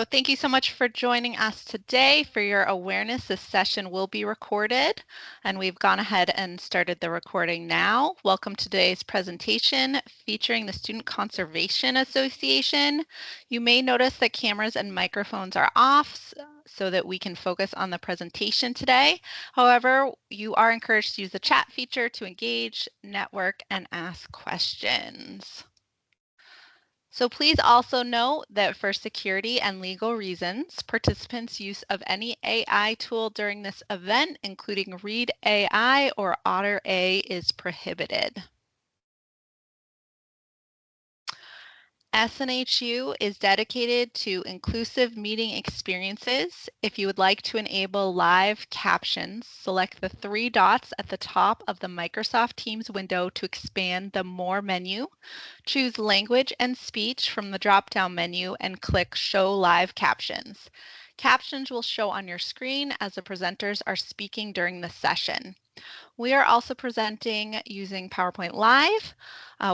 So thank you so much for joining us today. For your awareness, this session will be recorded, and we've gone ahead and started the recording now. Welcome to today's presentation featuring the Student Conservation Association. You may notice that cameras and microphones are off so that we can focus on the presentation today. However, you are encouraged to use the chat feature to engage, network, and ask questions. So please also note that for security and legal reasons, participants' use of any AI tool during this event, including Read AI or Otter A, is prohibited. SNHU is dedicated to inclusive meeting experiences. If you would like to enable live captions, select the three dots at the top of the Microsoft Teams window to expand the More menu. Choose Language and Speech from the drop-down menu and click Show Live Captions. Captions will show on your screen as the presenters are speaking during the session. We are also presenting using PowerPoint Live,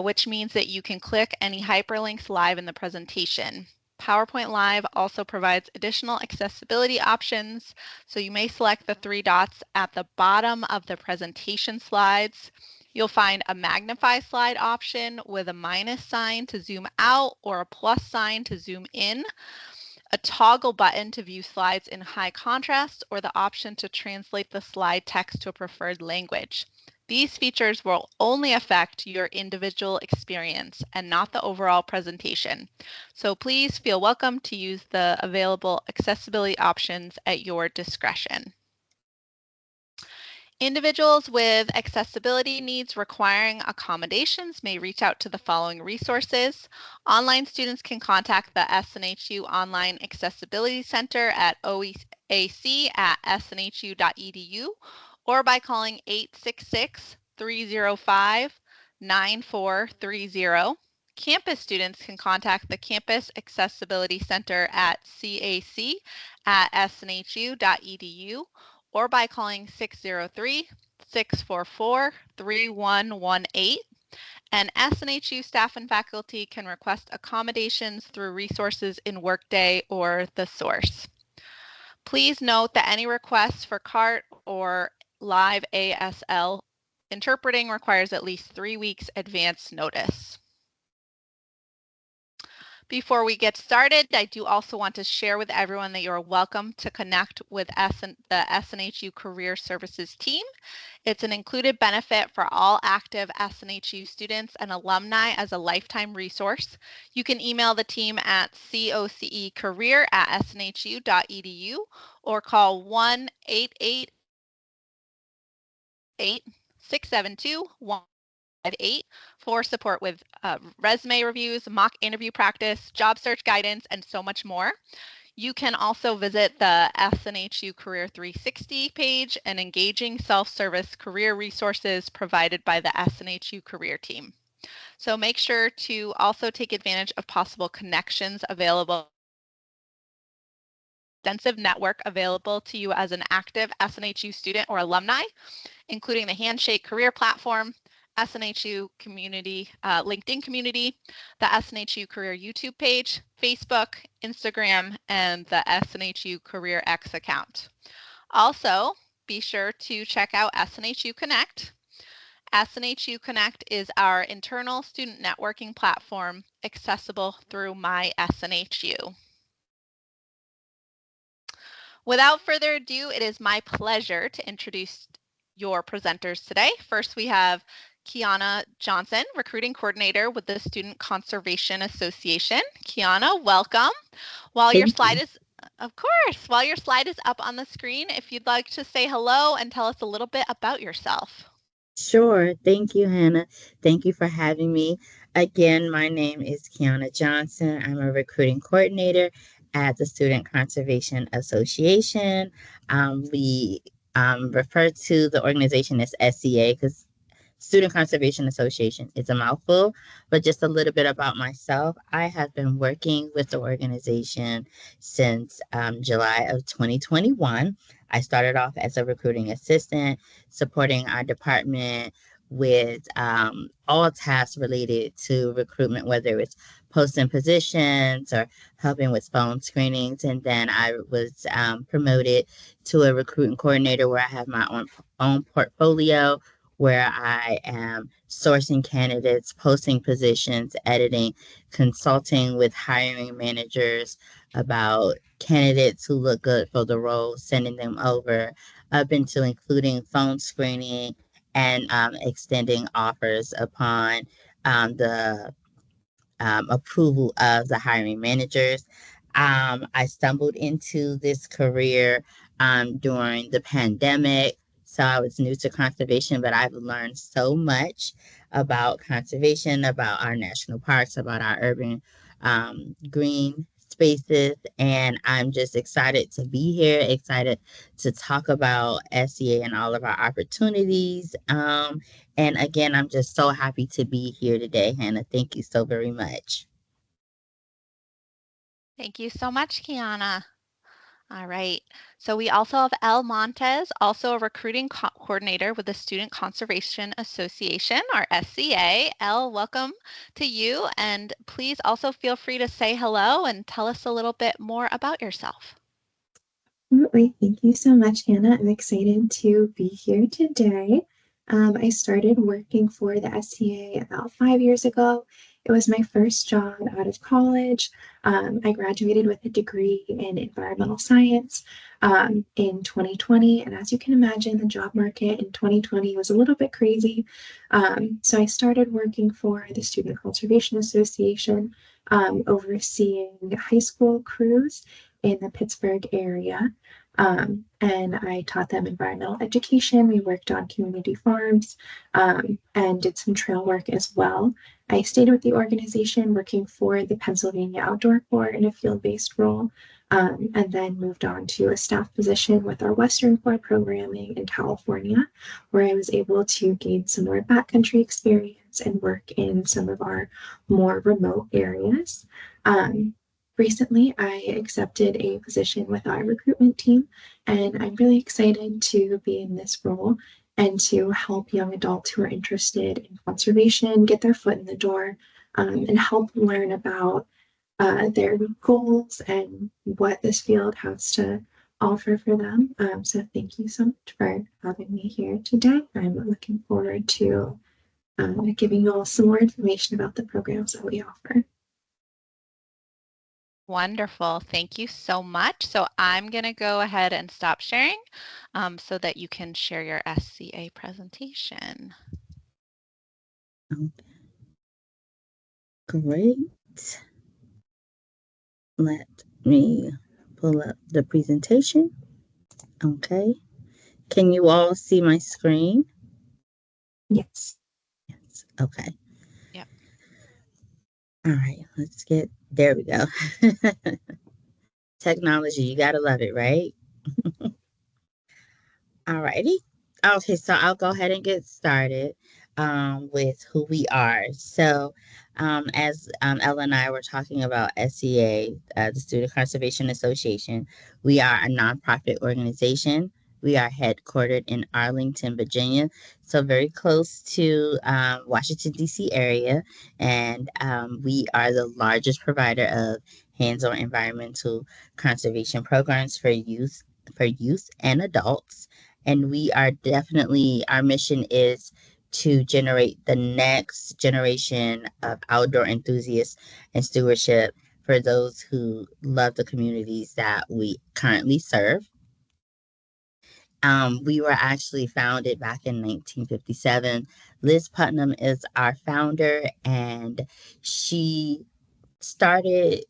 which means that you can click any hyperlinks live in the presentation. PowerPoint Live also provides additional accessibility options, so you may select the three dots at the bottom of the presentation slides. You'll find a magnify slide option with a minus sign to zoom out or a plus sign to zoom in, a toggle button to view slides in high contrast, or the option to translate the slide text to a preferred language. These features will only affect your individual experience and not the overall presentation. So please feel welcome to use the available accessibility options at your discretion. Individuals with accessibility needs requiring accommodations may reach out to the following resources. Online students can contact the SNHU Online Accessibility Center at oac@snhu.edu or by calling 866-305-9430. Campus students can contact the Campus Accessibility Center at cac@snhu.edu or by calling 603-644-3118. And SNHU staff and faculty can request accommodations through resources in Workday or the source. Please note that any requests for CART or live ASL interpreting requires at least 3 weeks advance notice. Before we get started, I do also want to share with everyone that you're welcome to connect with the SNHU Career Services team. It's an included benefit for all active SNHU students and alumni as a lifetime resource. You can email the team at cocecareer@snhu.edu or call 1-888-672-158 for support with resume reviews, mock interview practice, job search guidance, and so much more. You can also visit the SNHU Career 360 page and engaging self-service career resources provided by the SNHU Career team. So make sure to also take advantage of possible connections available. Extensive network available to you as an active SNHU student or alumni, including the Handshake Career Platform, SNHU community, LinkedIn community, the SNHU Career YouTube page, Facebook, Instagram, and the SNHU Career X account. Also, be sure to check out SNHU Connect. SNHU Connect is our internal student networking platform accessible through My SNHU. Without further ado, it is my pleasure to introduce your presenters today. First, we have Kiana Johnson, Recruiting Coordinator with the Student Conservation Association. Kiana, welcome. While your slide is, of course, while your slide is up on the screen, if you'd like to say hello and tell us a little bit about yourself. Sure. Thank you, Hannah. Thank you for having me. Again, my name is Kiana Johnson. I'm a recruiting coordinator at the Student Conservation Association. We refer to the organization as SCA because Student Conservation Association is a mouthful, but just a little bit about myself. I have been working with the organization since July of 2021. I started off as a recruiting assistant, supporting our department with all tasks related to recruitment, whether it's posting positions or helping with phone screenings. And then I was promoted to a recruiting coordinator where I have my own portfolio where I am sourcing candidates, posting positions, editing, consulting with hiring managers about candidates who look good for the role, sending them over, up into including phone screening and extending offers upon the approval of the hiring managers. I stumbled into this career during the pandemic. So I was new to conservation, but I've learned so much about conservation, about our national parks, about our urban green spaces. And I'm just excited to be here, excited to talk about SEA and all of our opportunities. And again, I'm just so happy to be here today, Hannah. Thank you so very much. Thank you so much, Kiana. All right. So we also have Elle Montes, also a recruiting coordinator with the Student Conservation Association, or SCA. Elle, welcome to you. And please also feel free to say hello and tell us a little bit more about yourself. Absolutely. Thank you so much, Hannah. I'm excited to be here today. I started working for the SCA about 5 years ago. It was my first job out of college. I graduated with a degree in environmental science in 2020. And as you can imagine, the job market in 2020 was a little bit crazy. So I started working for the Student Conservation Association, overseeing high school crews in the Pittsburgh area. And I taught them environmental education. We worked on community farms and did some trail work as well. I stayed with the organization working for the Pennsylvania Outdoor Corps in a field-based role, and then moved on to a staff position with our Western Corps programming in California, where I was able to gain some more backcountry experience and work in some of our more remote areas. Um, Recently, I accepted a position with our recruitment team, and I'm really excited to be in this role and to help young adults who are interested in conservation get their foot in the door, and help learn about their goals and what this field has to offer for them. So, thank you so much for having me here today. I'm looking forward to giving you all some more information about the programs that we offer. Wonderful. Thank you so much. So I'm going to go ahead and stop sharing so that you can share your SCA presentation. Great. Let me pull up the presentation. Okay. Can you all see my screen? Yes. Yes. Okay. Yep. All right. Let's get there we go. Technology, you gotta love it, right? All righty. Okay, so I'll go ahead and get started with who we are. So, as Ella and I were talking about SCA, the Student Conservation Association, we are a nonprofit organization. We are headquartered in Arlington, Virginia, so very close to Washington, D.C. area. And we are the largest provider of hands-on environmental conservation programs for youth and adults, and we are definitely, our mission is to generate the next generation of outdoor enthusiasts and stewardship for those who love the communities that we currently serve. We were actually founded back in 1957. Liz Putnam is our founder, and she started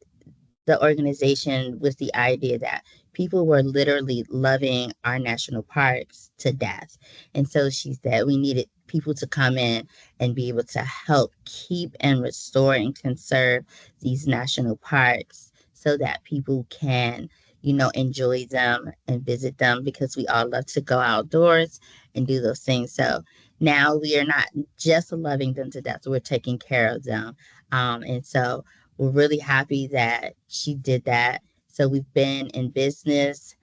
the organization with the idea that people were literally loving our national parks to death. And so she said we needed people to come in and be able to help keep and restore and conserve these national parks so that people can, enjoy them and visit them, because we all love to go outdoors and do those things. So now we are not just loving them to death, we're taking care of them. And so we're really happy that she did that. So we've been in business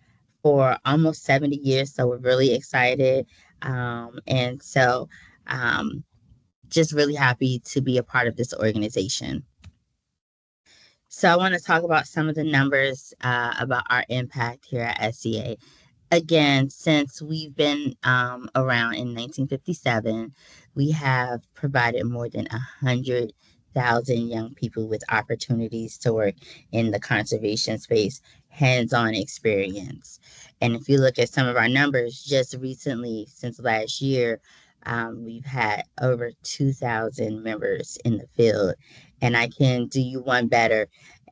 for almost 70 years. So we're really excited. And so um, just really happy to be a part of this organization. So I want to talk about some of the numbers about our impact here at SCA. Again, since we've been around in 1957, we have provided more than 100,000 young people with opportunities to work in the conservation space, hands-on experience. And if you look at some of our numbers, just recently, since last year, we've had over 2,000 members in the field. And I can do you one better.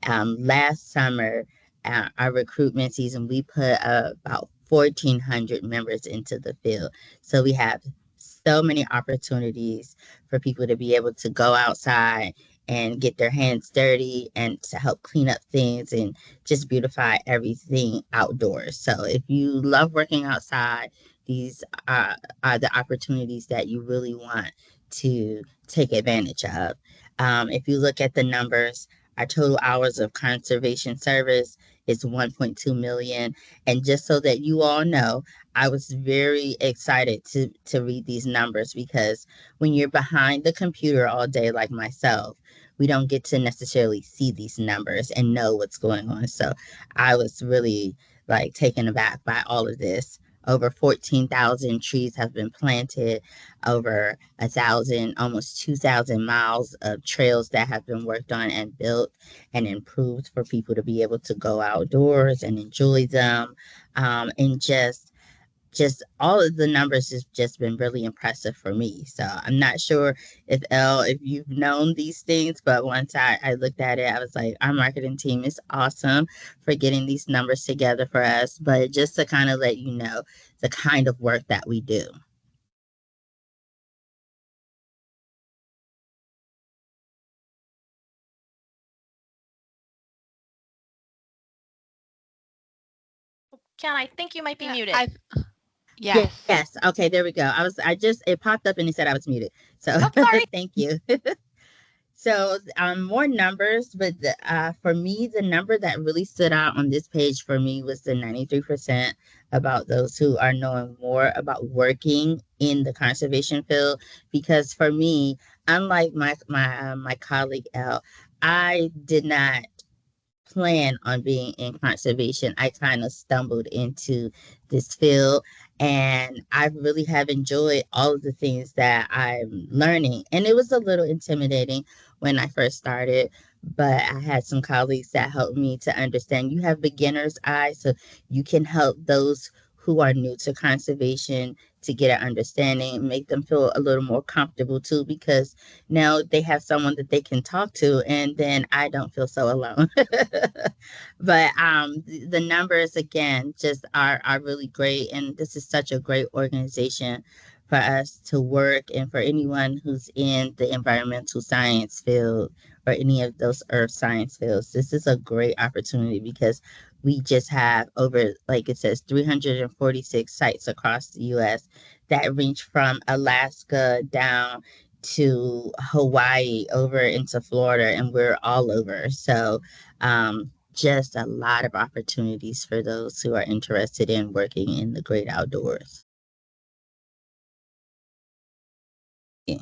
Last summer, our recruitment season, we put about 1,400 members into the field. So we have so many opportunities for people to be able to go outside and get their hands dirty and to help clean up things and just beautify everything outdoors. So if you love working outside, these are the opportunities that you really want to take advantage of. If you look at the numbers, our total hours of conservation service is 1.2 million. And just so that you all know, I was very excited to read these numbers because when you're behind the computer all day like myself, we don't get to necessarily see these numbers and know what's going on. So I was really like taken aback by all of this. Over 14,000 trees have been planted, over 1,000, almost 2,000 miles of trails that have been worked on and built and improved for people to be able to go outdoors and enjoy them. And just all of the numbers has just been really impressive for me. So I'm not sure if Elle, if you've known these things, but once I looked at it, I was like, our marketing team is awesome for getting these numbers together for us. But just to kind of let you know the kind of work that we do. Kiana, I think you might be muted. Yes. Yes. Okay, there we go. It popped up and it said I was muted. So Oh, sorry. thank you. So more numbers, but for me, the number that really stood out on this page for me was the 93% about those who are knowing more about working in the conservation field. Because for me, unlike my colleague Elle, I did not plan on being in conservation. I kind of stumbled into this field and I really have enjoyed all of the things that I'm learning. And it was a little intimidating when I first started, but I had some colleagues that helped me to understand you have beginner's eye, so you can help those who are new to conservation to get an understanding, make them feel a little more comfortable too, because now they have someone that they can talk to, and then I don't feel so alone. But the numbers again just are really great, and this is such a great organization for us to work, and for anyone who's in the environmental science field or any of those earth science fields. This is a great opportunity because we just have over, like it says, 346 sites across the US that range from Alaska down to Hawaii over into Florida, and we're all over. So, just a lot of opportunities for those who are interested in working in the great outdoors. Yeah.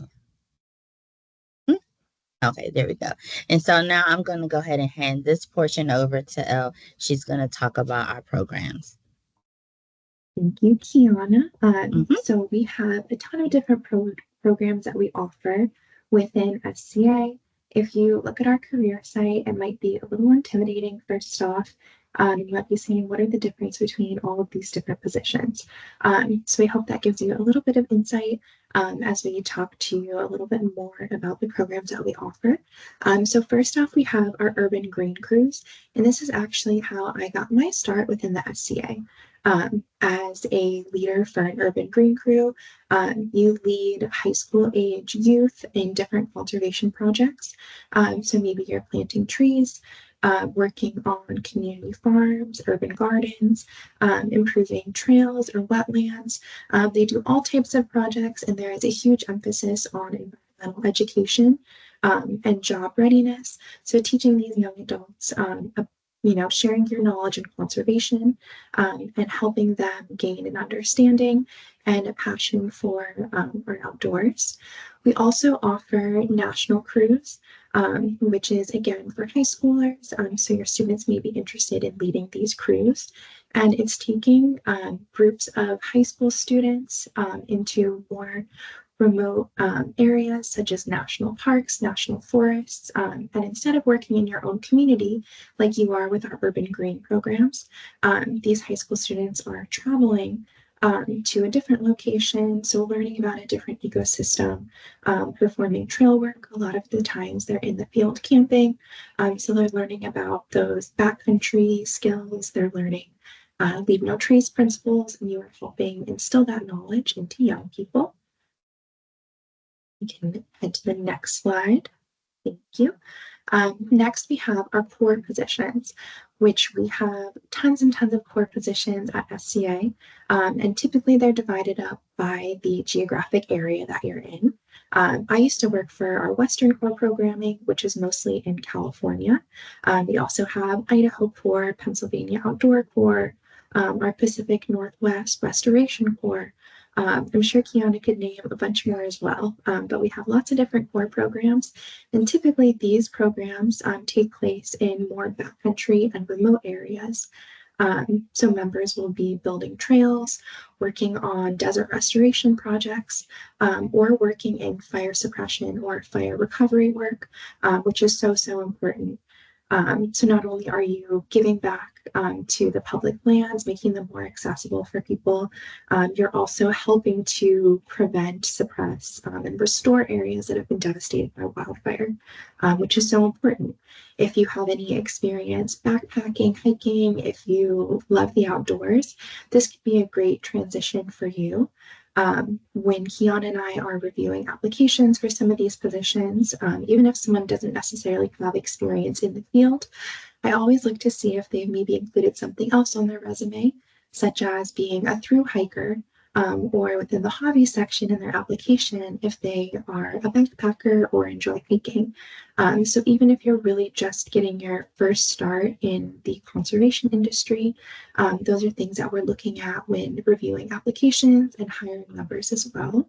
Hmm. Okay, there we go. And so now I'm going to go ahead and hand this portion over to Elle. She's going to talk about our programs. Thank you, Kiana. Mhm. So we have a ton of different programs that we offer within SCA. If you look at our career site, it might be a little intimidating first off. You might be saying, what are the difference between all of these different positions? So we hope that gives you a little bit of insight as we talk to you a little bit more about the programs that we offer. So first off, we have our urban green crews, and this is actually how I got my start within the SCA. As a leader for an urban green crew, you lead high school age youth in different conservation projects. So maybe you're planting trees, working on community farms, urban gardens, improving trails or wetlands. They do all types of projects, and there is a huge emphasis on environmental education and job readiness. So teaching these young adults sharing your knowledge in conservation and helping them gain an understanding and a passion for our outdoors. We also offer national crews. which is again for high schoolers. So your students may be interested in leading these crews. And it's taking groups of high school students into more remote areas such as national parks, national forests. And instead of working in your own community like you are with our urban green programs, these high school students are traveling to a different location, so learning about a different ecosystem, performing trail work. A lot of the times they're in the field camping, so they're learning about those backcountry skills. They're learning leave no trace principles, and you are helping instill that knowledge into young people. We can head to the next slide. Thank you. Next, we have our core positions, which we have tons and tons of core positions at SCA, and typically they're divided up by the geographic area that you're in. I used to work for our Western core programming, which is mostly in California. We also have Idaho core, Pennsylvania outdoor core, our Pacific Northwest restoration core. I'm sure Kiana could name a bunch more as well, but we have lots of different core programs. And typically these programs take place in more backcountry and remote areas. So members will be building trails, working on desert restoration projects, or working in fire suppression or fire recovery work, which is so important. So not only are you giving back to the public lands, making them more accessible for people, you're also helping to prevent, suppress, and restore areas that have been devastated by wildfire, which is so important. If you have any experience backpacking, hiking, if you love the outdoors, this could be a great transition for you. When Kiana and I are reviewing applications for some of these positions, even if someone doesn't necessarily have experience in the field, I always look to see if they've maybe included something else on their resume, such as being a thru hiker, or within the hobby section in their application, if they are a backpacker or enjoy hiking. So even if you're really just getting your first start in the conservation industry, those are things that we're looking at when reviewing applications and hiring members as well.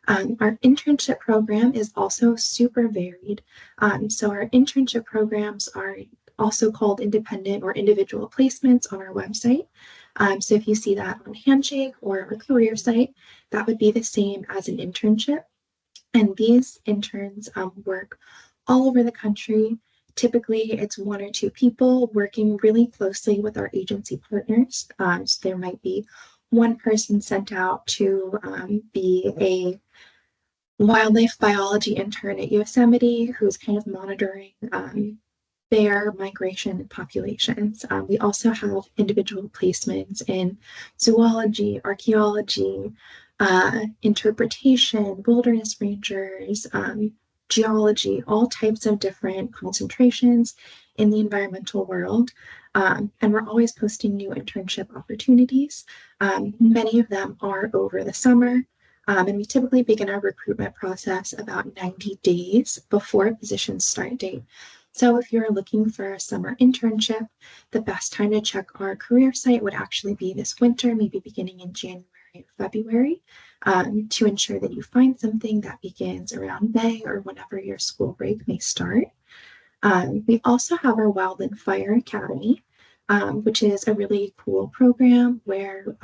Our internship program is also super varied. So our internship programs are also called independent or individual placements on our website. So if you see that on Handshake or our career site, that would be the same as an internship. And these interns work all over the country. Typically, it's one or two people working really closely with our agency partners. So there might be one person sent out to be a wildlife biology intern at Yosemite who's kind of monitoring bear migration populations. We also have individual placements in zoology, archaeology, interpretation, wilderness rangers, geology, all types of different concentrations in the environmental world. And we're always posting new internship opportunities. Many of them are over the summer. And we typically begin our recruitment process about 90 days before a position start date. So if you're looking for a summer internship, the best time to check our career site would actually be this winter, maybe beginning in January or February, to ensure that you find something that begins around May or whenever your school break may start. We also have our Wildland Fire Academy, which is a really cool program where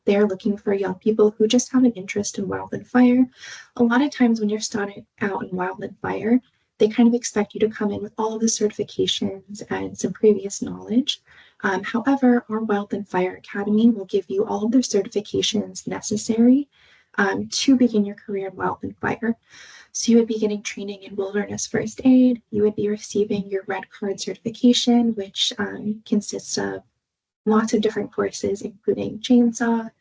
they're looking for young people who just have an interest in wildland fire. A lot of times when you're starting out in wildland fire, they kind of expect you to come in with all of the certifications and some previous knowledge. However, our Wildland Fire Academy will give you all of the certifications necessary to begin your career in wildland fire. So you would be getting training in wilderness first aid. You would be receiving your red card certification, which consists of lots of different courses, including chainsaw,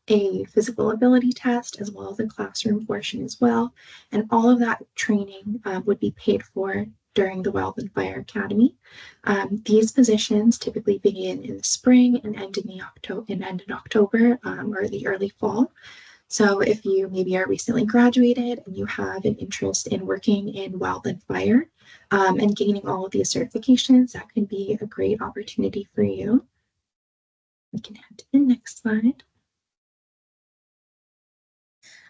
a physical ability test, as well as a classroom portion as well. And all of that training would be paid for during the Wildland Fire Academy. These positions typically begin in the spring and end in October or the early fall. So if you maybe are recently graduated and you have an interest in working in wildland fire and gaining all of these certifications, that can be a great opportunity for you. We can head to the next slide.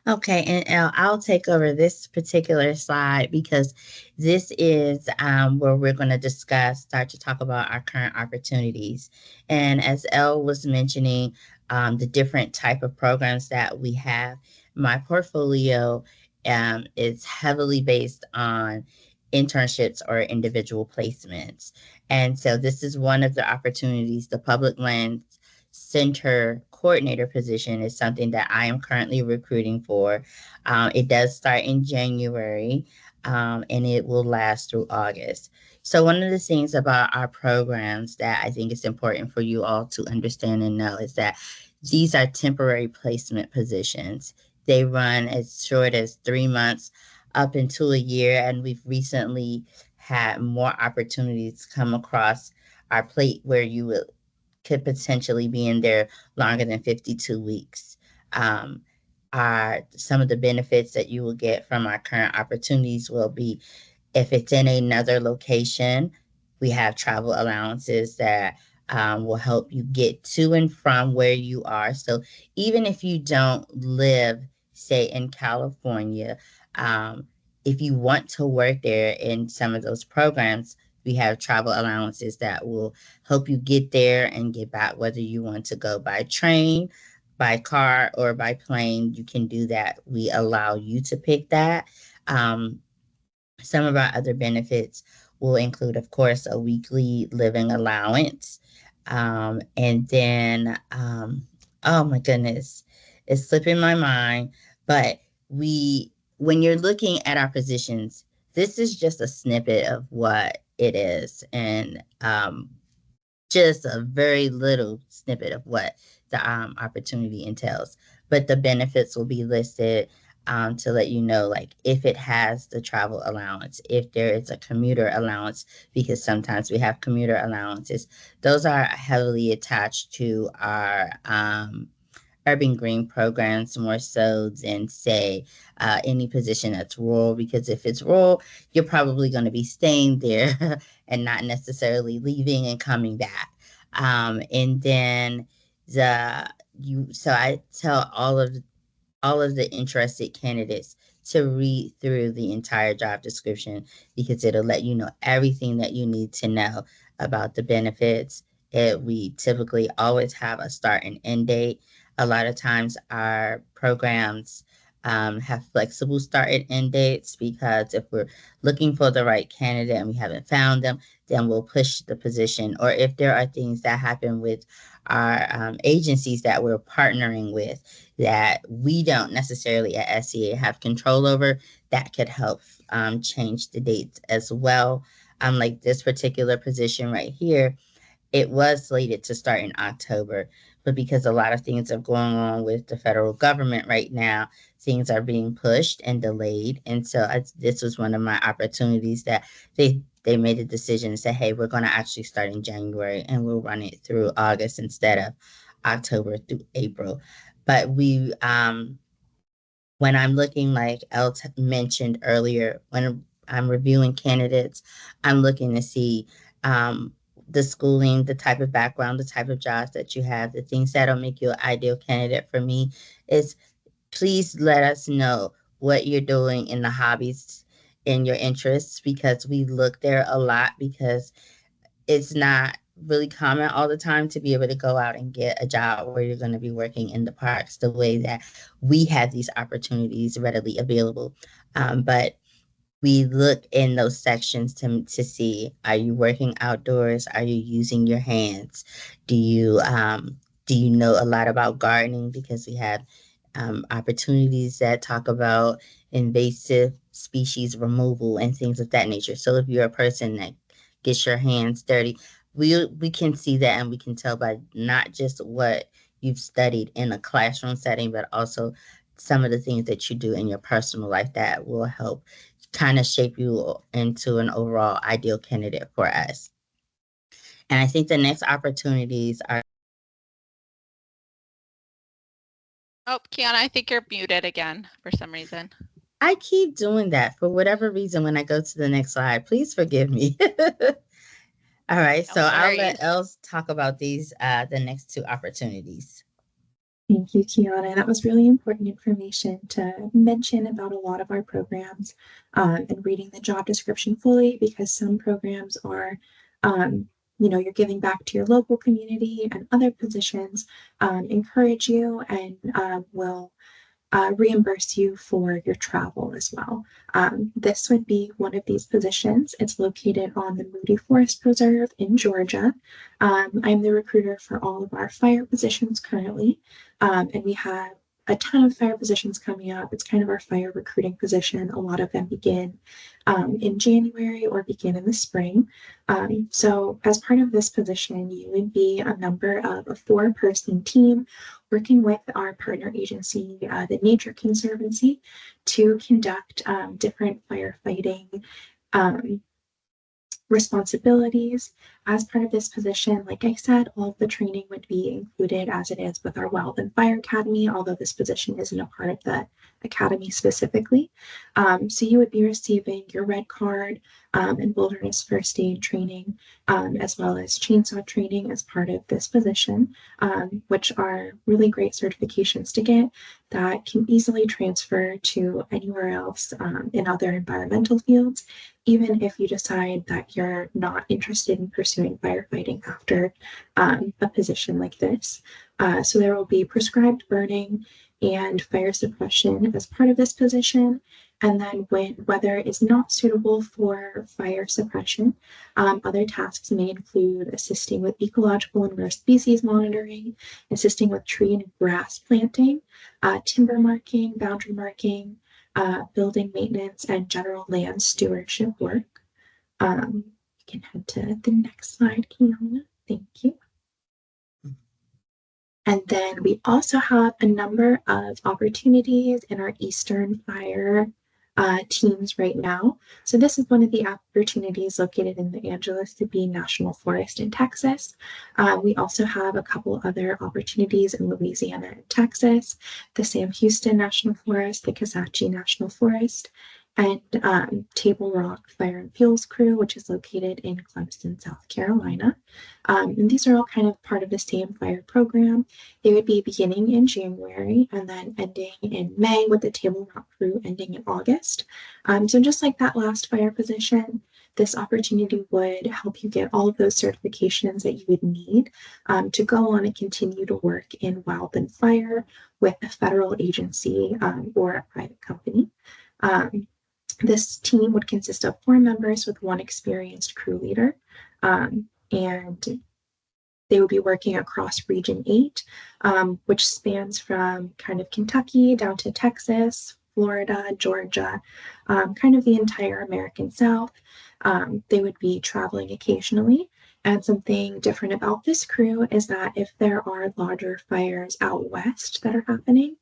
Okay, and I'll take over this particular slide because this is where we're going to start to talk about our current opportunities. And as Elle was mentioning, the different type of programs that we have, my portfolio is heavily based on internships or individual placements. And so this is one of the opportunities, the Public Lands Center coordinator position is something that I am currently recruiting for. It does start in January and it will last through August. So, one of the things about our programs that I think is important for you all to understand and know is that these are temporary placement positions. They run as short as 3 months up into a year, and we've recently had more opportunities come across our plate where you could potentially be in there longer than 52 weeks. Um, are some of the benefits that you will get from our current opportunities will be if it's in another location, we have travel allowances that will help you get to and from where you are. So even if you don't live, say, in California, um, if you want to work there in some of those programs, we have travel allowances that will help you get there and get back, whether you want to go by train, by car, or by plane. You can do that. We allow you to pick that. Um, some of our other benefits will include, of course, a weekly living allowance. And then, oh my goodness, it's slipping my mind. But when you're looking at our positions, this is just a snippet of what it is. And just a very little snippet of what the opportunity entails. But the benefits will be listed to let you know, like if it has the travel allowance, if there is a commuter allowance, because sometimes we have commuter allowances. Those are heavily attached to our urban green programs more so than say any position that's rural, because if it's rural you're probably going to be staying there and not necessarily leaving and coming back. And then so I tell all of the interested candidates to read through the entire job description because it'll let you know everything that you need to know about the benefits. We typically always have a start and end date. A lot of times, our programs have flexible start and end dates because if we're looking for the right candidate and we haven't found them, then we'll push the position. Or if there are things that happen with our agencies that we're partnering with, that we don't necessarily at SCA have control over, that could help change the dates as well. Like this particular position right here, it was slated to start in October, but because a lot of things are going on with the federal government right now, things are being pushed and delayed. And so this was one of my opportunities that they made a decision to say, hey, we're going to actually start in January and we'll run it through August instead of October through April. But when I'm looking, like Elle mentioned earlier, when I'm reviewing candidates, I'm looking to see the schooling, the type of background, the type of jobs that you have, the things that'll make you an ideal candidate for me is please let us know what you're doing in the hobbies and your interests because we look there a lot because it's not really common all the time to be able to go out and get a job where you're going to be working in the parks the way that we have these opportunities readily available. But we look in those sections to see, are you working outdoors? Are you using your hands? Do you know a lot about gardening? Because we have opportunities that talk about invasive species removal and things of that nature. So if you're a person that gets your hands dirty, we can see that and we can tell by not just what you've studied in a classroom setting, but also some of the things that you do in your personal life that will help kind of shape you into an overall ideal candidate for us. And I think the next opportunities are. Oh, Kiana, I think you're muted again for some reason. I keep doing that for whatever reason when I go to the next slide. Please forgive me. All right, so I'll let Elle talk about these, the next two opportunities. Thank you, Kiana. That was really important information to mention about a lot of our programs and reading the job description fully because some programs are, you're giving back to your local community and other positions encourage you and will reimburse you for your travel as well. This would be one of these positions. It's located on the Moody Forest Preserve in Georgia. I'm the recruiter for all of our fire positions currently, and we have a ton of fire positions coming up. It's kind of our fire recruiting position. A lot of them begin in January or begin in the spring. So, as part of this position, you would be a member of a four-person team working with our partner agency, the Nature Conservancy, to conduct different firefighting responsibilities. As part of this position, like I said, all of the training would be included as it is with our Wildland Fire Academy, although this position isn't a part of the academy specifically. So you would be receiving your red card and wilderness first aid training, as well as chainsaw training as part of this position, which are really great certifications to get that can easily transfer to anywhere else in other environmental fields, even if you decide that you're not interested in pursuing firefighting after a position like this. So there will be prescribed burning and fire suppression as part of this position. And then when weather is not suitable for fire suppression, other tasks may include assisting with ecological and rare species monitoring, assisting with tree and grass planting, timber marking, boundary marking, building maintenance, and general land stewardship work. You can head to the next slide, Kiana. Thank you. And then we also have a number of opportunities in our Eastern Fire teams right now. So this is one of the opportunities located in the Angeles to be National Forest in Texas. We also have a couple other opportunities in Louisiana and Texas, the Sam Houston National Forest, the Kisatchie National Forest, and Table Rock Fire and Fuels Crew, which is located in Clemson, South Carolina. And these are all kind of part of the same fire program. They would be beginning in January and then ending in May, with the Table Rock Crew ending in August. So just like that last fire position, this opportunity would help you get all of those certifications that you would need to go on and continue to work in wildland fire with a federal agency or a private company. This team would consist of 4 members with 1 experienced crew leader, and they would be working across Region 8, which spans from kind of Kentucky down to Texas, Florida, Georgia, kind of the entire American South. They would be traveling occasionally. And something different about this crew is that if there are larger fires out west that are happening,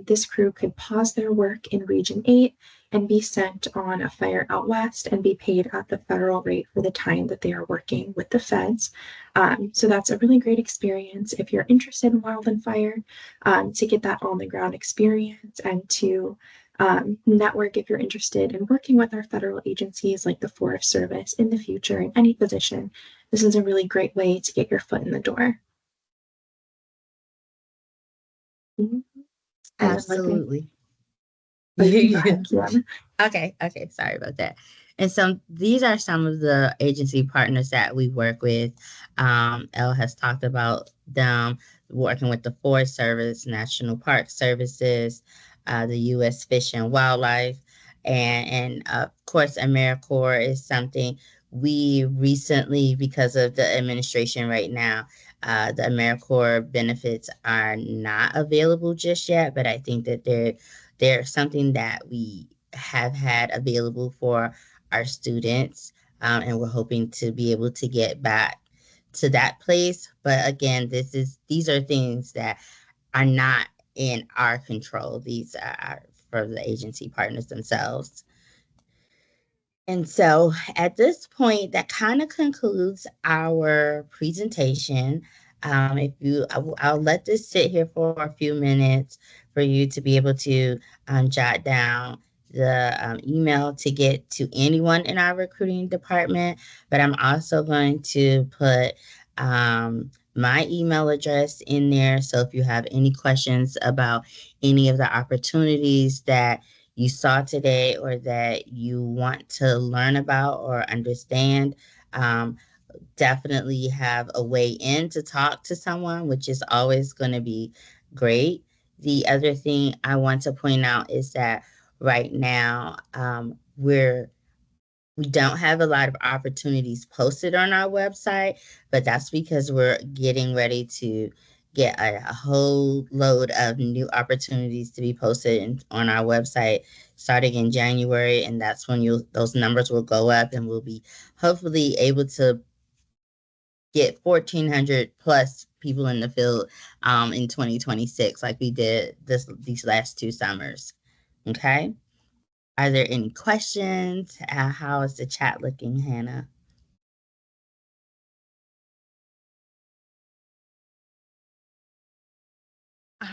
this crew could pause their work in Region 8 and be sent on a fire out west and be paid at the federal rate for the time that they are working with the feds. So that's a really great experience if you're interested in wildland fire, to get that on the ground experience and to network if you're interested in working with our federal agencies like the Forest Service in the future in any position. This is a really great way to get your foot in the door. Absolutely. Okay, sorry about that. And so these are some of the agency partners that we work with. Elle has talked about them working with the Forest Service, National Park Services, the U.S. Fish and Wildlife, and of course, AmeriCorps is something we recently, because of the administration right now, the AmeriCorps benefits are not available just yet, but I think that they're something that we have had available for our students, and we're hoping to be able to get back to that place. But again, these are things that are not in our control. These are for the agency partners themselves. And so at this point, that kind of concludes our presentation. If you, I'll let this sit here for a few minutes for you to be able to jot down the email to get to anyone in our recruiting department. But I'm also going to put my email address in there. So if you have any questions about any of the opportunities that you saw today or that you want to learn about or understand, definitely have a way in to talk to someone, which is always going to be great. The other thing I want to point out is that right now we don't have a lot of opportunities posted on our website, but that's because we're getting ready to get a whole load of new opportunities to be posted on our website starting in January, and that's when those numbers will go up, and we'll be hopefully able to get 1,400 plus people in the field in 2026, like we did these last 2 summers. Okay. Are there any questions? How is the chat looking, Hannah?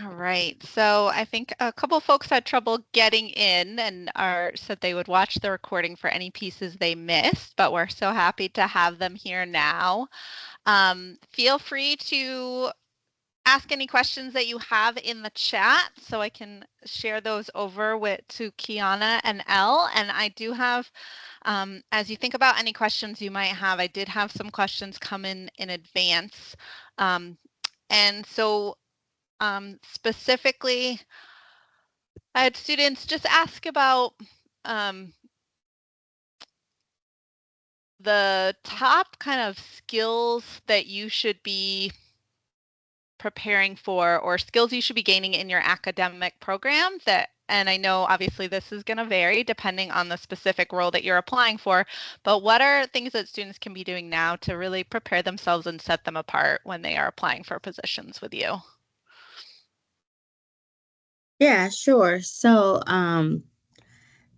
All right. So I think a couple folks had trouble getting in and said they would watch the recording for any pieces they missed, but we're so happy to have them here now. Feel free to ask any questions that you have in the chat so I can share those over to Kiana and Elle. And I do have, as you think about any questions you might have, I did have some questions come in advance. And so specifically, I had students just ask about the top kind of skills that you should be preparing for or skills you should be gaining in your academic program and I know obviously this is going to vary depending on the specific role that you're applying for, but what are things that students can be doing now to really prepare themselves and set them apart when they are applying for positions with you? Yeah, sure. So,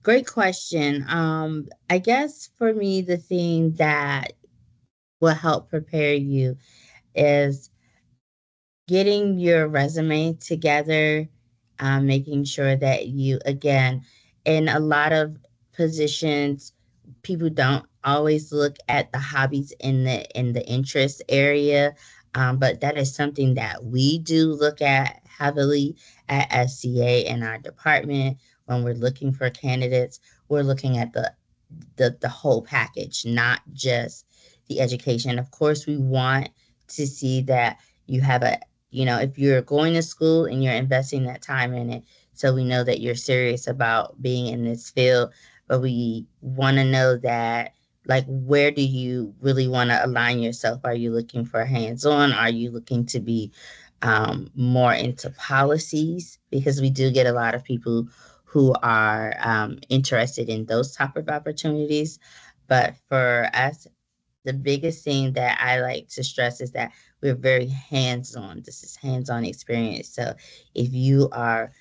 great question. I guess for me, the thing that will help prepare you is getting your resume together, making sure that you, again, in a lot of positions, people don't always look at the hobbies in the interest area, but that is something that we do look at heavily at SCA in our department when we're looking for candidates. We're looking at the whole package, not just the education. Of course, we want to see that you have if you're going to school and you're investing that time in it, so we know that you're serious about being in this field, but we want to know that, like, where do you really want to align yourself? Are you looking for hands-on? Are you looking to be more into policies? Because we do get a lot of people who are interested in those type of opportunities. But for us, the biggest thing that I like to stress is that we're very hands-on. This is hands-on experience. So if you are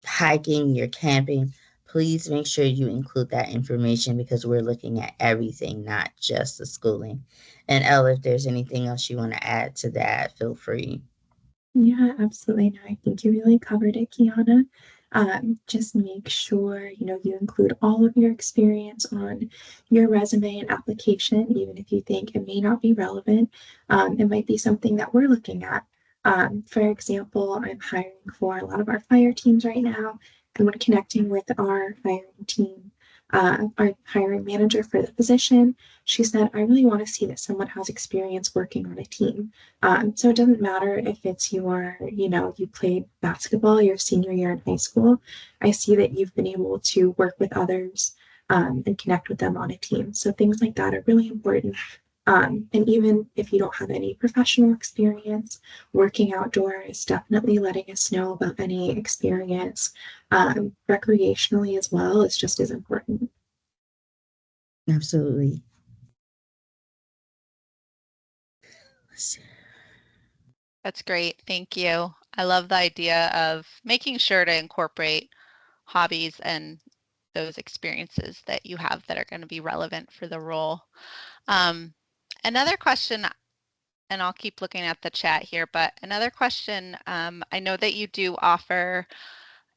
hiking, you're camping, please make sure you include that information because we're looking at everything, not just the schooling. And Elle, if there's anything else you want to add to that, feel free. Yeah, absolutely. No, I think you really covered it, Kiana. Just make sure, you include all of your experience on your resume and application, even if you think it may not be relevant. It might be something that we're looking at. For example, I'm hiring for a lot of our fire teams right now, and when connecting with our hiring team, our hiring manager for the position, she said, I really want to see that someone has experience working on a team. So it doesn't matter if it's you played basketball your senior year in high school. I see that you've been able to work with others and connect with them on a team. So things like that are really important. And even if you don't have any professional experience working outdoors, definitely letting us know about any experience recreationally as well is just as important. Absolutely. That's great. Thank you. I love the idea of making sure to incorporate hobbies and those experiences that you have that are going to be relevant for the role. Another question, and I'll keep looking at the chat here, but another question, I know that you do offer,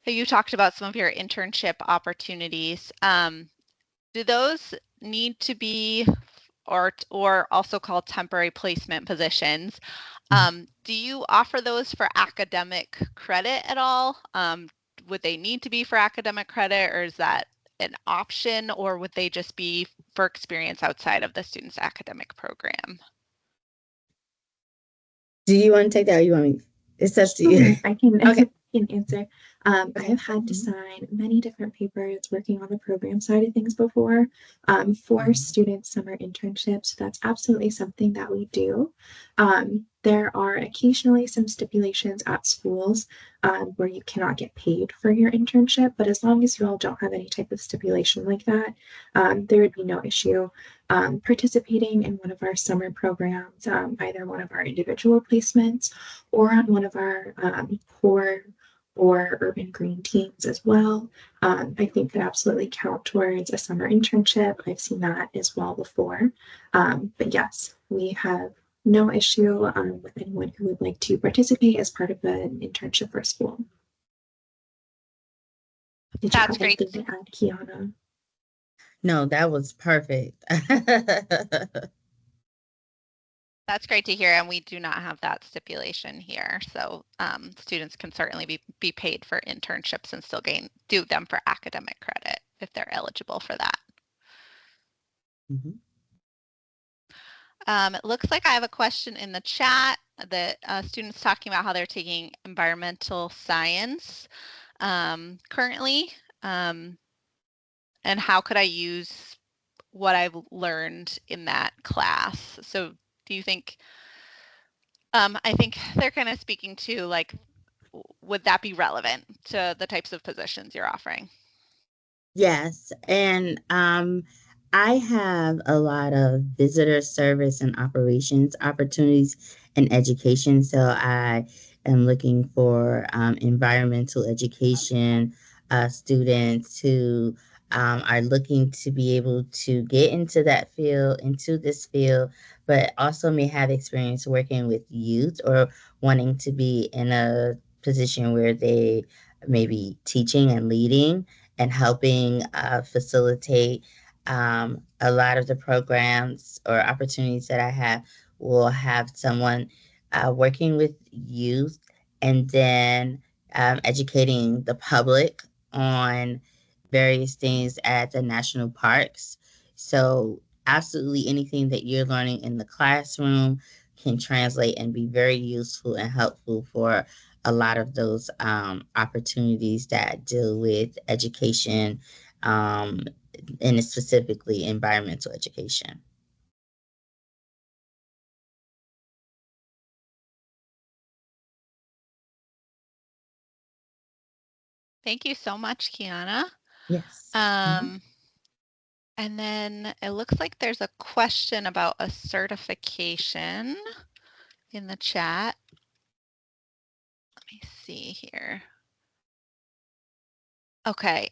you talked about some of your internship opportunities. Do those need to be or also called temporary placement positions? Do you offer those for academic credit at all? Would they need to be for academic credit, or is that an option, or would they just be for experience outside of the student's academic program? Do you want to take that, or you want me? It's up to you. I can, Okay. I can answer. Okay. I've had to sign many different papers working on the program side of things before. For student summer internships, that's absolutely something that we do. There are occasionally some stipulations at schools where you cannot get paid for your internship, but as long as you all don't have any type of stipulation like that, there would be no issue participating in one of our summer programs, either one of our individual placements or on one of our core or urban green teams as well. I think could absolutely count towards a summer internship. I've seen that as well before. But yes, we have no issue with anyone who would like to participate as part of an internship for school. Did you That's have great. anything to add, Kiana? No, that was perfect. That's great to hear, and we do not have that stipulation here. So students can certainly be paid for internships and still do them for academic credit if they're eligible for that. Mhm. It looks like I have a question in the chat that students talking about how they're taking environmental science currently, and how could I use what I've learned in that class. So do you think, I think they're kind of speaking to like, would that be relevant to the types of positions you're offering? Yes, and I have a lot of visitor service and operations opportunities in education. So I am looking for environmental education students who are looking to be able to get into that field, into this field, but also may have experience working with youth or wanting to be in a position where they may be teaching and leading and helping facilitate a lot of the programs or opportunities that I have will have someone working with youth and then educating the public on various things at the national parks. So, absolutely anything that you're learning in the classroom can translate and be very useful and helpful for a lot of those opportunities that deal with education um, and specifically environmental education. Thank you so much, Kiana. Yes. And then it looks like there's a question about a certification in the chat. Let me see here. Okay,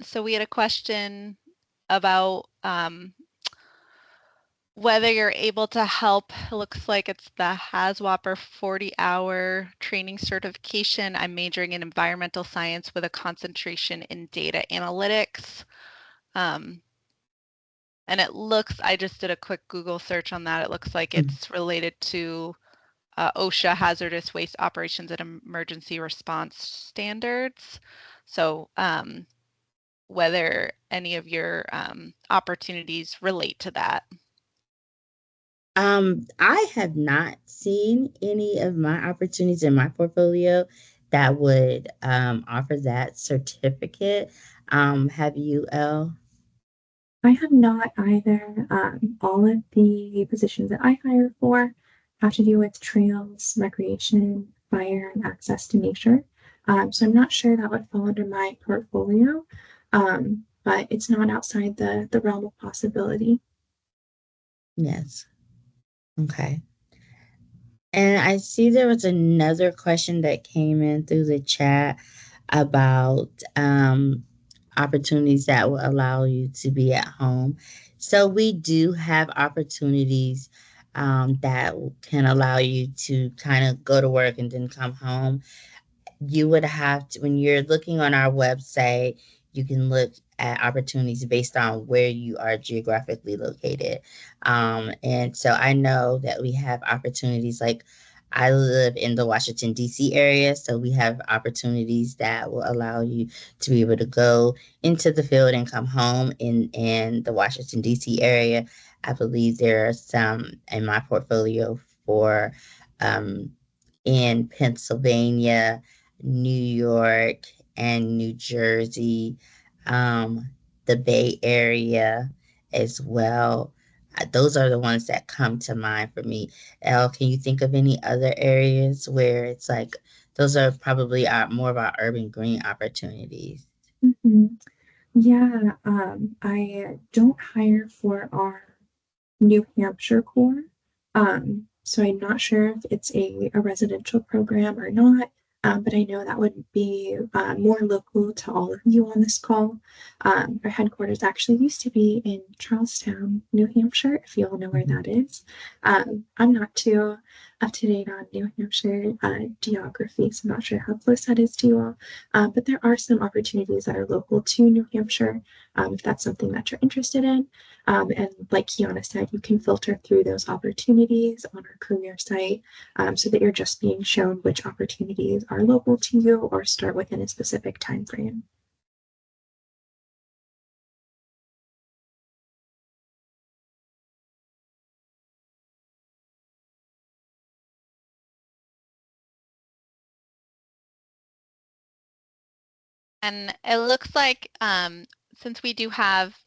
so we had a question about whether you're able to help. It looks like it's the HAZWOPER 40-hour training certification. I'm majoring in environmental science with a concentration in data analytics. And it looks, I just did a quick Google search on that. It looks like it's related to OSHA hazardous waste operations and emergency response standards. So whether any of your opportunities relate to that. I have not seen any of my opportunities in my portfolio that would offer that certificate. Have you, Elle? I have not either. All of the positions that I hire for have to do with trails, recreation, fire, and access to nature. So I'm not sure that would fall under my portfolio, but it's not outside the realm of possibility. Yes. Okay. And I see there was another question that came in through the chat about opportunities that will allow you to be at home. So we do have opportunities that can allow you to kind of go to work and then come home. You would have to, when you're looking on our website, you can look at opportunities based on where you are geographically located. And so I know that we have opportunities like I live in the Washington, D.C. area, so we have opportunities that will allow you to be able to go into the field and come home in the Washington, D.C. area. I believe there are some in my portfolio for um, in Pennsylvania, New York, and New Jersey, the Bay Area as well. Those are the ones that come to mind for me. Elle, can you think of any other areas where it's like those are probably more of our urban green opportunities? Hmm. Yeah, I don't hire for our New Hampshire core. So I'm not sure if it's a residential program or not, but I know that would be more local to all of you on this call. Our headquarters actually used to be in Charlestown, New Hampshire, if you all know where that is. I'm not too up to date on New Hampshire geography, so I'm not sure how close that is to you all. But there are some opportunities that are local to New Hampshire, if that's something that you're interested in. And like Kiana said, you can filter through those opportunities on our career site so that you're just being shown which opportunities are local to you or start within a specific time frame. And it looks like since we do have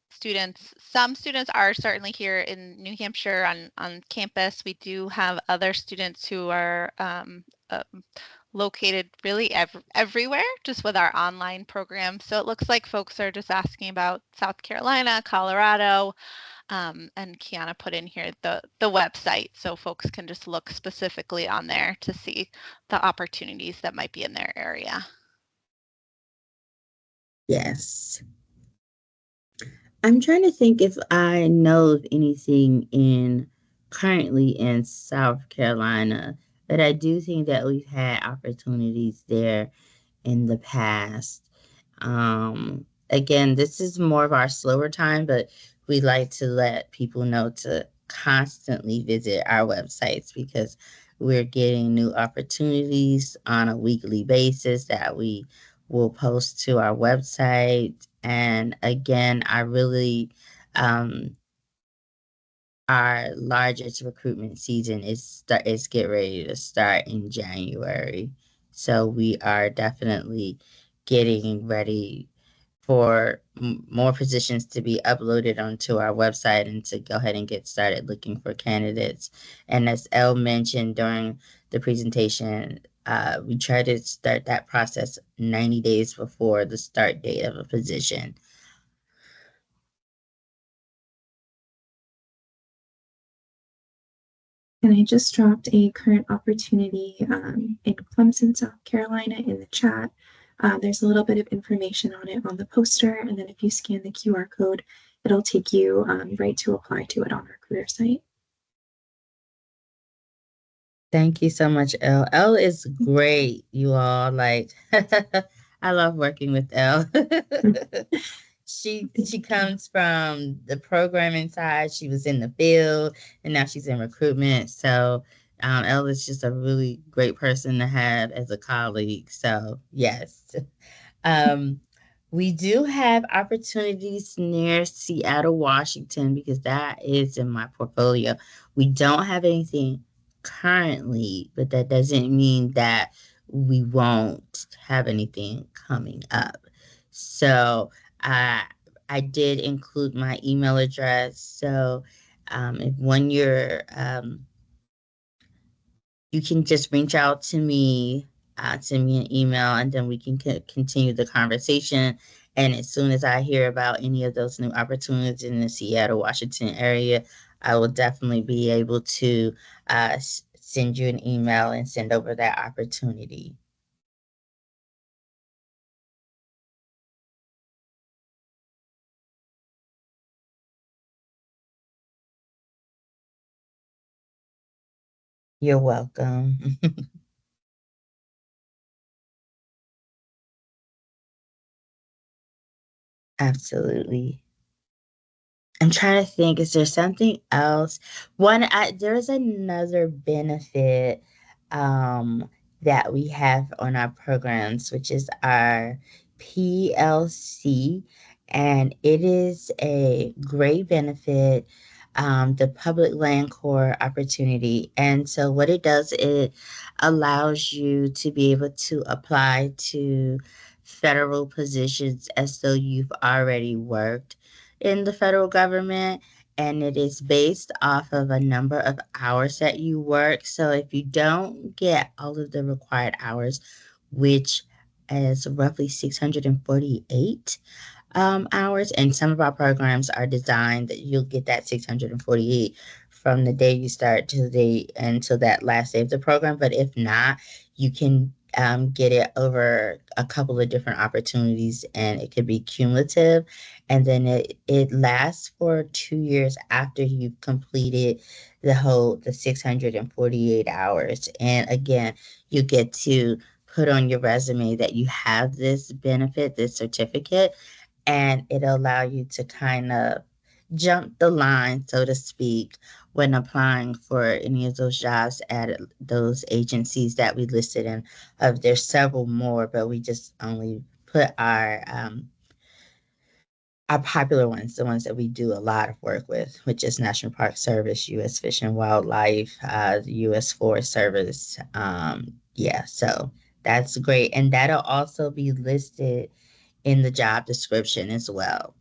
students, some students are certainly here in New Hampshire on campus. We do have other students who are located really everywhere just with our online program. So it looks like folks are just asking about South Carolina, Colorado, and Kiana put in here the website so folks can just look specifically on there to see the opportunities that might be in their area. Yes. I'm trying to think if I know of anything in currently in South Carolina, but I do think that we've had opportunities there in the past. Again, this is more of our slower time, but we like to let people know to constantly visit our websites because we're getting new opportunities on a weekly basis that we will post to our website. And again, um, our largest recruitment season is get ready to start in January. So we are definitely getting ready for more positions to be uploaded onto our website and to go ahead and get started looking for candidates. And as Elle mentioned during the presentation, we try to start that process 90 days before the start date of a position. And I just dropped a current opportunity in Clemson, South Carolina in the chat. There's a little bit of information on it on the poster, and then if you scan the QR code, it'll take you right to apply to it on our career site. Thank you so much, Elle. Elle is great, you all. Like, I love working with Elle. She comes from the programming side. She was in the field, and now she's in recruitment. So, Elle is just a really great person to have as a colleague. So, yes. Um, we do have opportunities near Seattle, Washington, because that is in my portfolio. We don't have anything currently, but that doesn't mean that we won't have anything coming up. So I did include my email address. So if when you're you can just reach out to me, send me an email, and then we can continue the conversation. And as soon as I hear about any of those new opportunities in the Seattle, Washington area, I will definitely be able to send you an email and send over that opportunity. You're welcome. Absolutely. I'm trying to think, is there something else? There's another benefit um, that we have on our programs, which is our PLC, and it is a great benefit, the public land core opportunity. And so what it does, it allows you to be able to apply to federal positions as though you've already worked in the federal government, and it is based off of a number of hours that you work. So if you don't get all of the required hours, which is roughly 648 hours, and some of our programs are designed that you'll get that 648 from the day you start to the day until that last day of the program. But if not, you can get it over a couple of different opportunities, and it could be cumulative, and then it lasts for 2 years after you've completed the 648 hours. And again, you get to put on your resume that you have this benefit, this certificate, and it'll allow you to kind of jump the line, so to speak, when applying for any of those jobs at those agencies that we listed. And there's several more, but we just only put our popular ones, the ones that we do a lot of work with, which is National Park Service, U.S. Fish and Wildlife, the U.S. Forest Service. Yeah, so that's great, and that'll also be listed in the job description as well.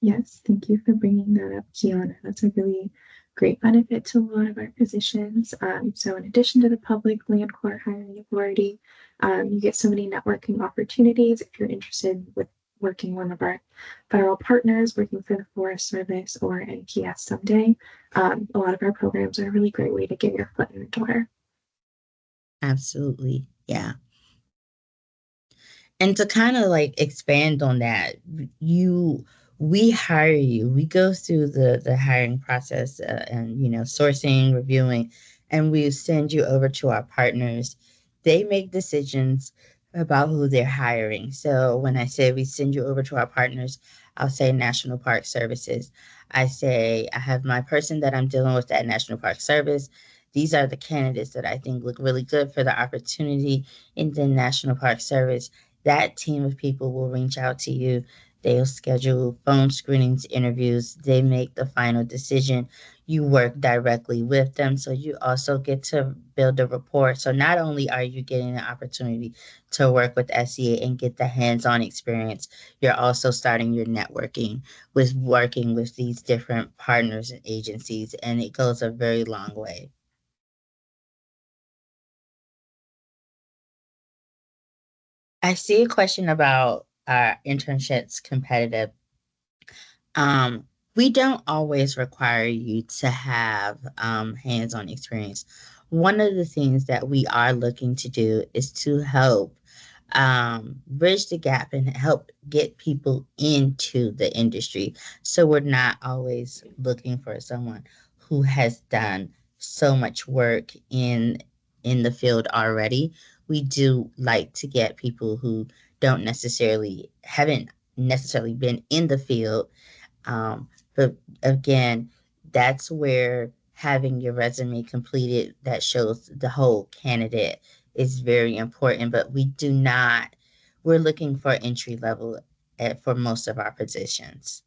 Yes, thank you for bringing that up, Kiana. That's a really great benefit to a lot of our positions. So in addition to the public land core hiring authority, you get so many networking opportunities if you're interested with working one of our federal partners, working for the Forest Service or NPS someday. A lot of our programs are a really great way to get your foot in the door. Absolutely. Yeah. And to kind of like expand on that, you we hire you. We go through the hiring process, and sourcing, reviewing, and we send you over to our partners. They make decisions about who they're hiring. So when I say we send you over to our partners, I'll say National Park Services. I say I have my person that I'm dealing with at National Park Service. These are the candidates that I think look really good for the opportunity in the National Park Service. That team of people will reach out to you. They'll schedule phone screenings, interviews. They make the final decision. You work directly with them. So you also get to build a rapport. So not only are you getting the opportunity to work with SEA and get the hands-on experience, you're also starting your networking with working with these different partners and agencies. And it goes a very long way. I see a question about internships competitive. Um, we don't always require you to have hands-on experience. One of the things that we are looking to do is to help bridge the gap and help get people into the industry. So we're not always looking for someone who has done so much work in the field already. We do like to get people who haven't necessarily been in the field, but again, that's where having your resume completed that shows the whole candidate is very important. But we're looking for entry level for most of our positions.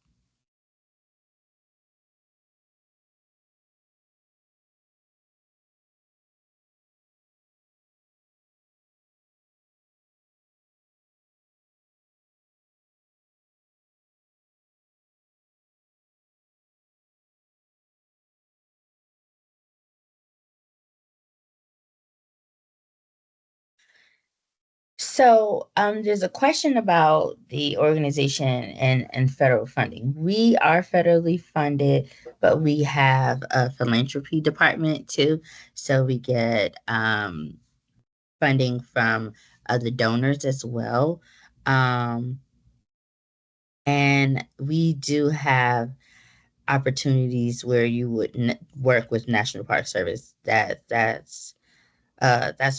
So there's a question about the organization and federal funding. We are federally funded, but we have a philanthropy department too. So we get funding from other donors as well. Um, and we do have opportunities where you would work with National Park Service. That's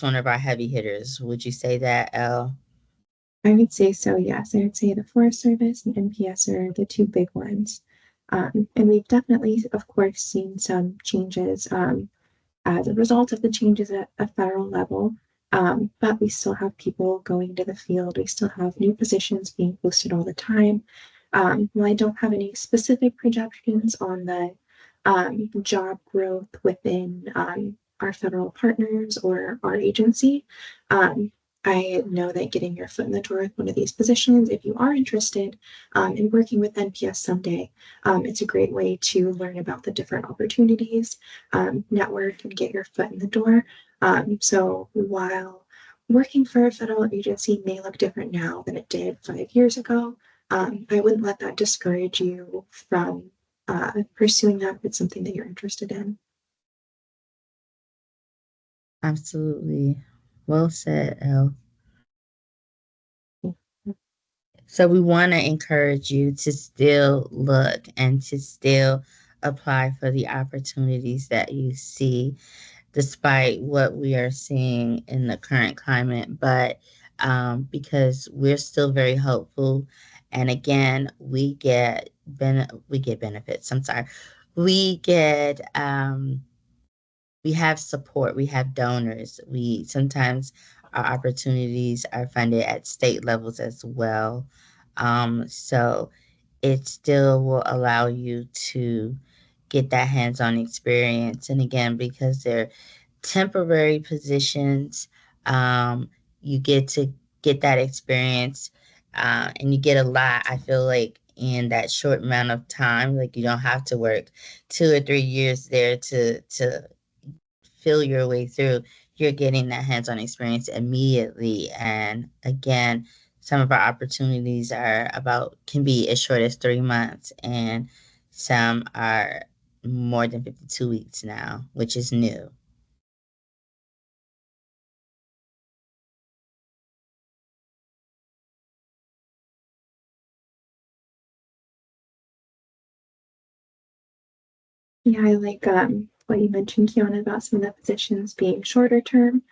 one of our heavy hitters. Would you say that, Elle? I would say so, yes. I would say the Forest Service and NPS are the two big ones. And we've definitely, of course, seen some changes as a result of the changes at a federal level. But we still have people going to the field. We still have new positions being posted all the time. While I don't have any specific projections on the job growth within our federal partners or our agency, um, I know that getting your foot in the door with one of these positions, if you are interested in working with NPS someday, it's a great way to learn about the different opportunities, network, and get your foot in the door. So while working for a federal agency may look different now than it did 5 years ago, I wouldn't let that discourage you from pursuing that if it's something that you're interested in. Absolutely. Well said, Elle. So we want to encourage you to still look and to still apply for the opportunities that you see, despite what we are seeing in the current climate. But because we're still very hopeful, and again, we get benefits. I'm sorry, we get we have support, we have donors. We sometimes our opportunities are funded at state levels as well. So it still will allow you to get that hands-on experience. And again, because they're temporary positions, you get to get that experience, and you get a lot. I feel like in that short amount of time, like you don't have to work 2 or 3 years there to feel your way through. You're getting that hands-on experience immediately. And again, some of our opportunities are about can be as short as 3 months, and some are more than 52 weeks now, which is new. Yeah, I like what you mentioned, Kiana, about some of the positions being shorter term.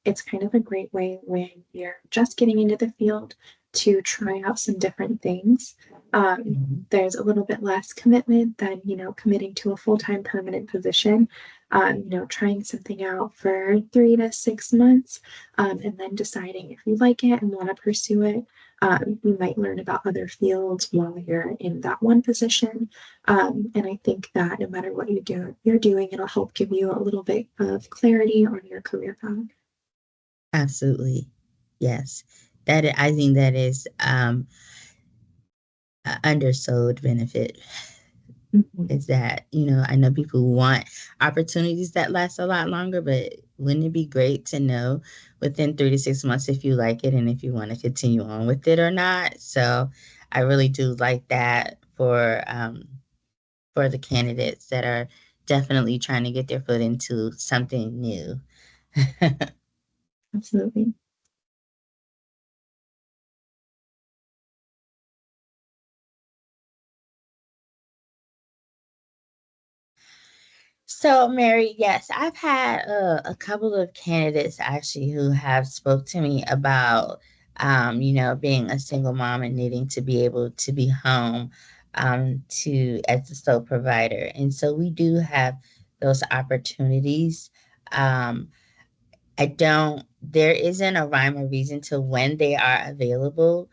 It's kind of a great way when you're just getting into the field to try out some different things. Mhm. There's a little bit less commitment than, committing to a full-time permanent position. Trying something out for 3 to 6 months, and then deciding if you like it and want to pursue it. You might learn about other fields while you're in that one position. And I think that no matter what you're doing, it'll help give you a little bit of clarity on your career path. Absolutely. Yes. I think that is a undersold benefit. Mhm. Is that, I know people want opportunities that last a lot longer, but wouldn't it be great to know within 3 to 6 months if you like it and if you want to continue on with it or not? So I really do like that for the candidates that are definitely trying to get their foot into something new. Absolutely. So, Mary, yes, I've had a couple of candidates actually who have spoke to me about, being a single mom and needing to be able to be home, to as a sole provider. And so we do have those opportunities. Um, there isn't a rhyme or reason to when they are available.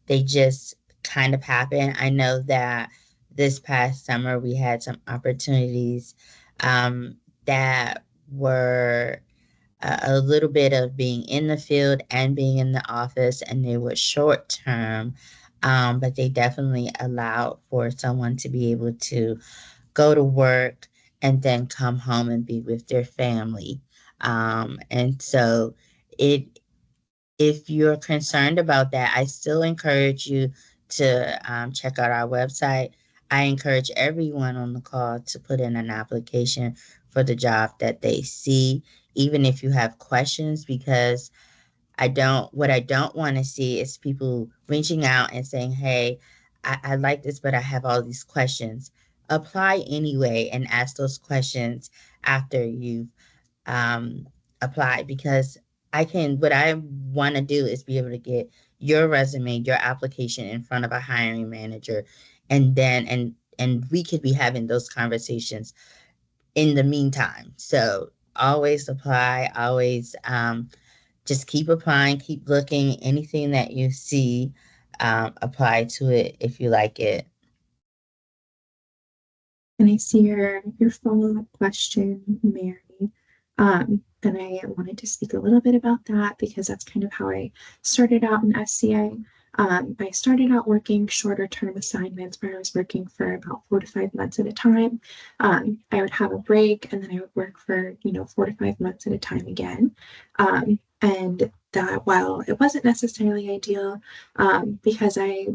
They just kind of happen. I know that this past summer we had some opportunities, um, that were a little bit of being in the field and being in the office, and they were short term, but they definitely allowed for someone to be able to go to work and then come home and be with their family. And so it if you're concerned about that, I still encourage you to check out our website. I encourage everyone on the call to put in an application for the job that they see, even if you have questions, because what I don't want to see is people reaching out and saying, hey, I like this, but I have all these questions. Apply anyway and ask those questions after you've um, applied, because what I want to do is be able to get your resume, your application in front of a hiring manager and then and we could be having those conversations in the meantime. So always apply, always just keep applying, keep looking. Anything that you see, apply to it if you like it. And I see your follow-up question, Mary. And I wanted to speak a little bit about that because that's kind of how I started out in SCA. I started out working shorter term assignments where I was working for about 4 to 5 months at a time. I would have a break and then I would work for, 4 to 5 months at a time again. And that while it wasn't necessarily ideal, because I,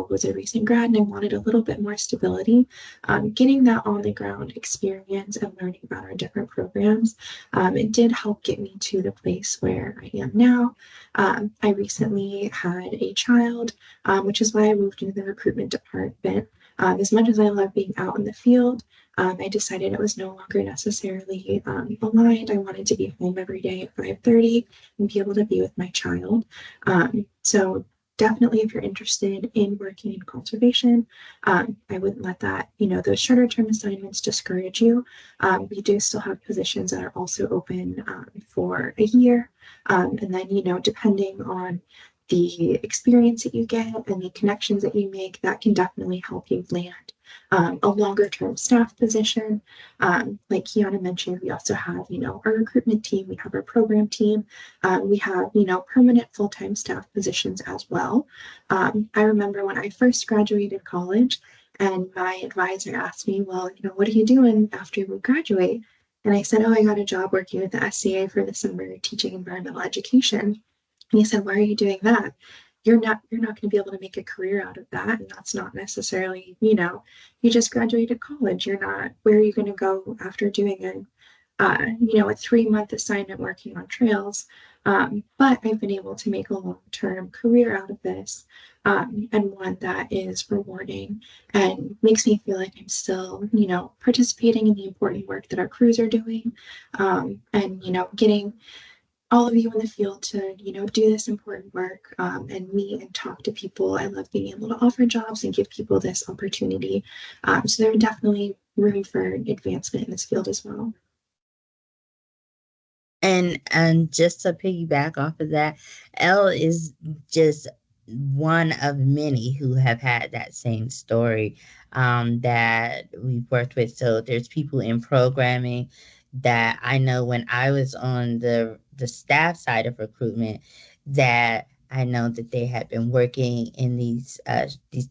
was a recent grad and I wanted a little bit more stability, getting that on the ground experience and learning about our different programs, it did help get me to the place where I am now. I recently had a child, which is why I moved into the recruitment department. As much as I love being out in the field, I decided it was no longer necessarily aligned. I wanted to be home every day at 5:30 and be able to be with my child. So definitely, if you're interested in working in conservation, I wouldn't let that, those shorter term assignments discourage you. We do still have positions that are also open for a year. And then, depending on the experience that you get and the connections that you make, that can definitely help you land a longer term staff position. Like Kiana mentioned, we also have, our recruitment team, we have our program team, we have, permanent full time staff positions as well. I remember when I first graduated college and my advisor asked me, well, what are you doing after you graduate? And I said, oh, I got a job working with the SCA for the summer teaching environmental education. And he said, why are you doing that? You're not going to be able to make a career out of that. And that's not necessarily, you just graduated college. You're not, where are you going to go after doing a 3 month assignment working on trails? But I've been able to make a long-term career out of this, and one that is rewarding and makes me feel like I'm still, participating in the important work that our crews are doing, and, getting all of you in the field to, do this important work, and meet and talk to people. I love being able to offer jobs and give people this opportunity. So there's definitely room for advancement in this field as well. And just to piggyback off of that, Elle is just one of many who have had that same story, that we've worked with. So there's people in programming that I know when I was on the staff side of recruitment, that I know that they had been working in these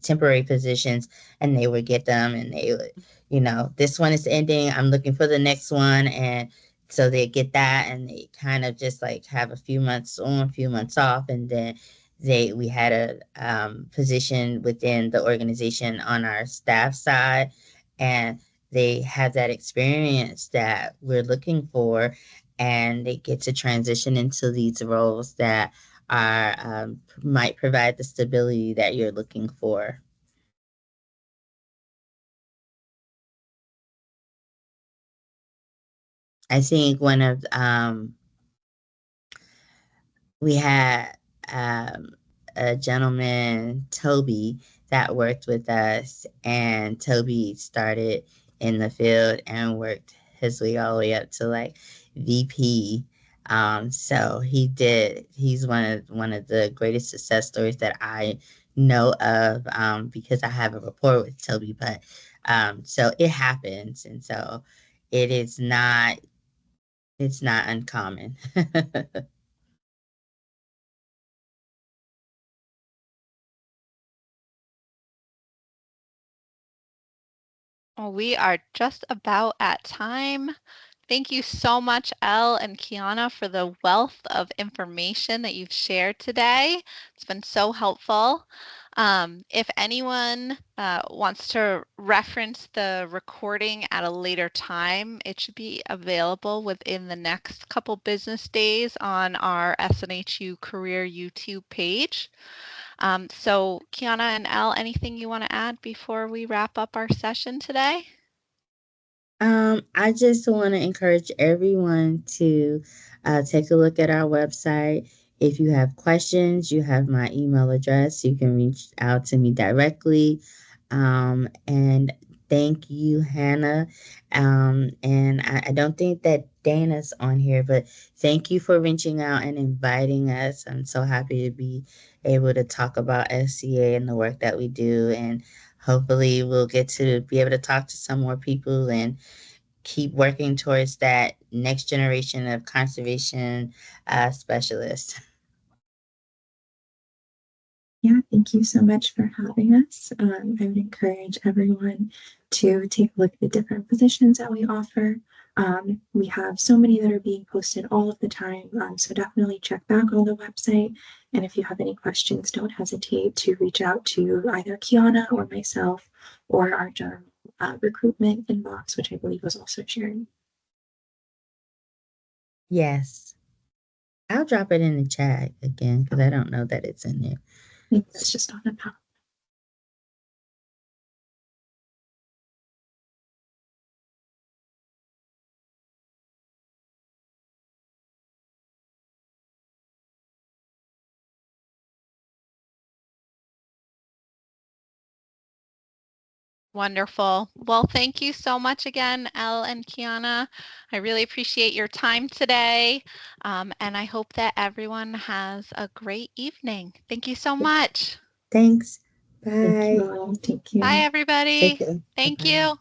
temporary positions, and they would get them and they would, this one is ending, I'm looking for the next one. And so they get that and they kind of just like have a few months on, a few months off. And then we had a position within the organization on our staff side, and they have that experience that we're looking for, and they get to transition into these roles that are, might provide the stability that you're looking for. I think one of we had um, a gentleman, Toby, that worked with us, and Toby started in the field and worked his way all the way up to like VP. So he's one of the greatest success stories that I know of, because I have a rapport with Toby. But so it happens, and so it is not it's not uncommon. Well, we are just about at time. Thank you so much, Elle and Kiana, for the wealth of information that you've shared today. It's been so helpful. If anyone wants to reference the recording at a later time, it should be available within the next couple business days on our SNHU Career YouTube page. So Kiana and Elle, anything you want to add before we wrap up our session today? I just want to encourage everyone to take a look at our website. If you have questions, you have my email address. You can reach out to me directly. And thank you, Hannah. And I don't think that Dana's on here, but thank you for reaching out and inviting us. I'm so happy to be able to talk about SCA and the work that we do. And hopefully, we'll get to be able to talk to some more people and keep working towards that next generation of conservation specialists. Yeah, thank you so much for having us. I would encourage everyone to take a look at the different positions that we offer. We have so many that are being posted all of the time, so definitely check back on the website. And if you have any questions, don't hesitate to reach out to either Kiana or myself or our general recruitment inbox, which I believe was also shared. Yes. I'll drop it in the chat again because I don't know that it's in there. I think that's just on the PowerPoint. Wonderful. Well, thank you so much again, Elle and Kiana. I really appreciate your time today, and I hope that everyone has a great evening. Thank you so much. Thanks. Thank you Bye. all. Thank you. Bye, Take everybody. care. Thank Bye-bye. you.